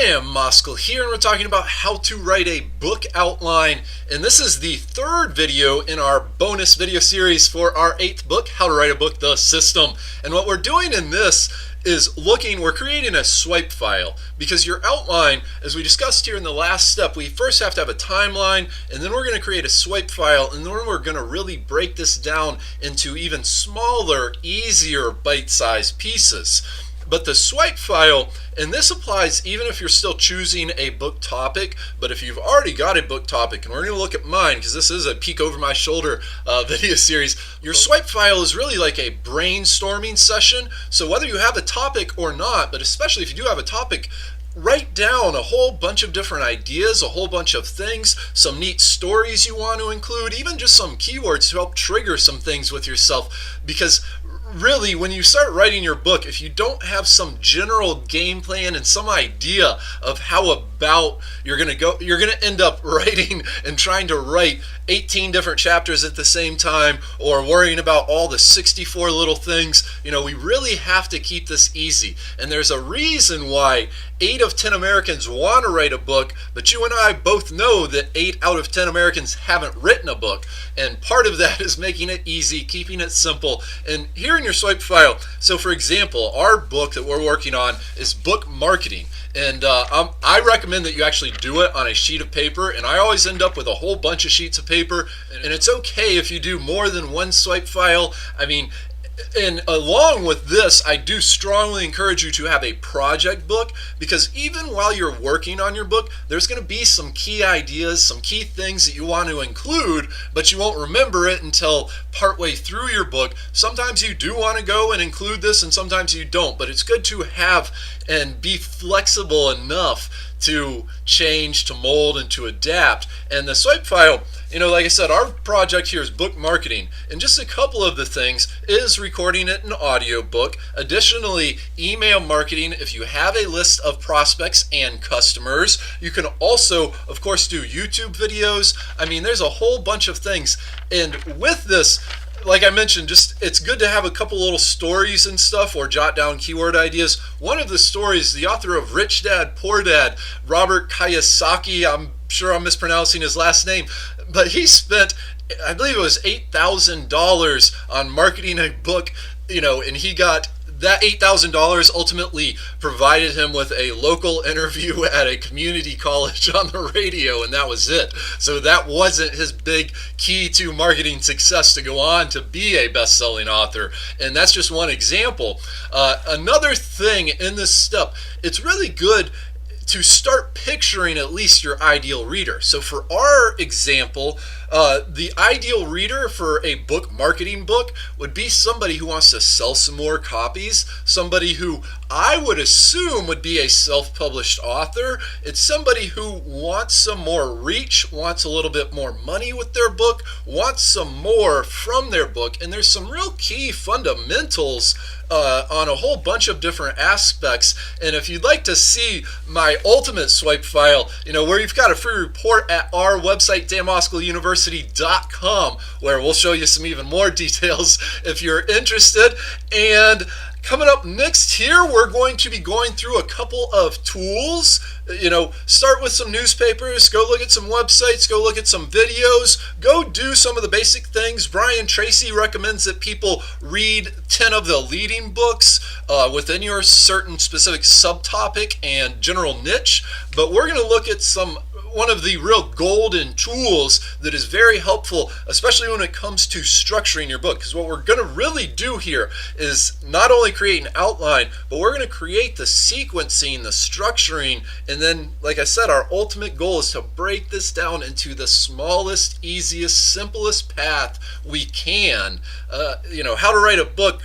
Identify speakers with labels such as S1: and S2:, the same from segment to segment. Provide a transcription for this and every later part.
S1: Dan Moskal here, and we're talking about how to write a book outline. And this is the third video in our bonus video series for our 8th book, How to Write a Book, The System. And what we're doing in this is we're creating a swipe file, because your outline, as we discussed here in the last step, we first have to have a timeline, and then we're going to create a swipe file, and then we're going to really break this down into even smaller, easier bite-sized pieces. But the swipe file, and this applies even if you're still choosing a book topic, but if you've already got a book topic, and we're going to look at mine because this is a peek over my shoulder video series, your swipe file is really like a brainstorming session. So whether you have a topic or not, but especially if you do have a topic, write down a whole bunch of different ideas, a whole bunch of things, some neat stories you want to include, even just some keywords to help trigger some things with yourself. Because really, when you start writing your book, if you don't have some general game plan and some idea of how about you're going to end up writing and trying to write 18 different chapters at the same time, or worrying about all the 64 little things. We really have to keep this easy. And there's a reason why 8 of 10 Americans want to write a book, but you and I both know that 8 out of 10 Americans haven't written a book. And part of that is making it easy, keeping it simple. And here in your swipe file, so for example, our book that we're working on is book marketing. And I recommend that you actually do it on a sheet of paper, and I always end up with a whole bunch of sheets of paper, and it's okay if you do more than one swipe file. And along with this, I do strongly encourage you to have a project book, because even while you're working on your book, there's going to be some key ideas, some key things that you want to include, but you won't remember it until partway through your book. Sometimes you do want to go and include this, and sometimes you don't, but it's good to have and be flexible enough to change, to mold, and to adapt. And the swipe file, like I said, our project here is book marketing, and just a couple of the things is recording it in audio book. Additionally, email marketing, if you have a list of prospects and customers. You can also, of course, do YouTube videos. There's a whole bunch of things. And with this, like I mentioned, it's good to have a couple little stories and stuff, or jot down keyword ideas. One of the stories, the author of Rich Dad, Poor Dad, Robert Kiyosaki, I'm sure I'm mispronouncing his last name, but he spent, I believe it was $8,000 on marketing a book, and he got that $8,000 ultimately provided him with a local interview at a community college on the radio, and that was it. So that wasn't his big key to marketing success to go on to be a best-selling author. And that's just one example. Another thing in this step, it's really good to start picturing at least your ideal reader. So for our example, the ideal reader for a book marketing book would be somebody who wants to sell some more copies, somebody who I would assume would be a self-published author. It's somebody who wants some more reach, wants a little bit more money with their book, wants some more from their book, and there's some real key fundamentals on a whole bunch of different aspects. And if you'd like to see my ultimate swipe file, where you've got a free report at our website, danmoskaluniversity.com, where we'll show you some even more details if you're interested. And coming up next here, we're going to be going through a couple of tools. Start with some newspapers, go look at some websites, go look at some videos, go do some of the basic things. Brian Tracy recommends that people read 10 of the leading books within your certain specific subtopic and general niche. But we're going to look at one of the real golden tools that is very helpful, especially when it comes to structuring your book. Because what we're going to really do here is not only create an outline, but we're going to create the sequencing, the structuring, and then, like I said, our ultimate goal is to break this down into the smallest, easiest, simplest path we can. How to write a book.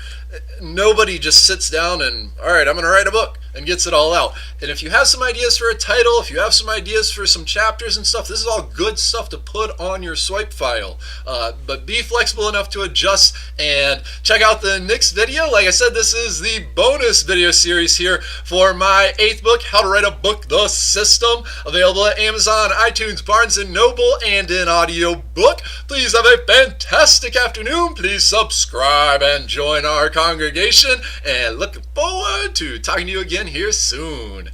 S1: Nobody just sits down and, all right, I'm going to write a book, and gets it all out. And if you have some ideas for a title, if you have some ideas for some chapters and stuff, this is all good stuff to put on your swipe file. But be flexible enough to adjust, and check out the next video. Like I said, this is the bonus video series here for my 8th book, How to Write a Book, The System, available at Amazon, iTunes, Barnes & Noble, and in audio book. Please have a fantastic afternoon. Please subscribe and join our congregation, and looking forward to talking to you again here soon.